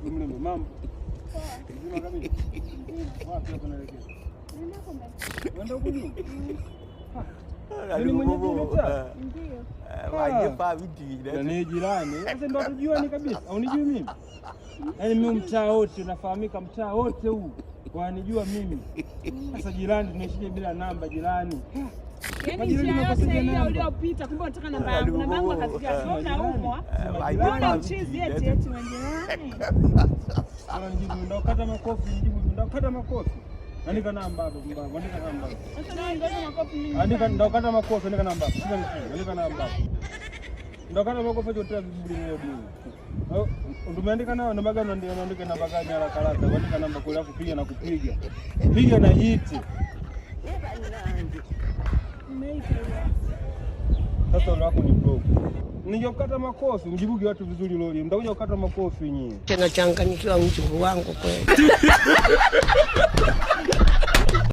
Mimi mambo. Ndio kabisa. Wapi hapo naelekea? Nenda kwenda. Nenda huko juu. Mimi mwenyewe nimeta. Ndio. Wajepa vitu na ni jirani. Sasa ndio tujuani kabisa. Au unijui mimi? Yaani mimi mtaa wote nafahamika mtaa wote huu. Wanijua mimi. Sasa jirani tunashije bila namba jirani. Yaani njia yote hiyo uliopita kumbe unataka namba yangu. Namba yangu akazigaza. Unaona huko? Unaona mchizi eti majirani. Ana nijibu ndio kata makofi, nijibu ndio kata makofi. Andika namba hapo mbaba, andika namba. Sasa ndio makofi mimi. Andika ndio kata makofi, andika namba. Sina nini, andika namba. Ndio kata makofi yote vibuli leo dini. Umeandika nao namba gani ndio unaandika namba gani haraka haraka. Andika namba kule alafu piga na kupiga. Piga na hiti. Sasa wako ni broke. Ningekata makofi, mjibuge watu vizuri lori. Mtakuja kukata makofi nyinyi. Tena changanyikiwa mchungu wangu kweli.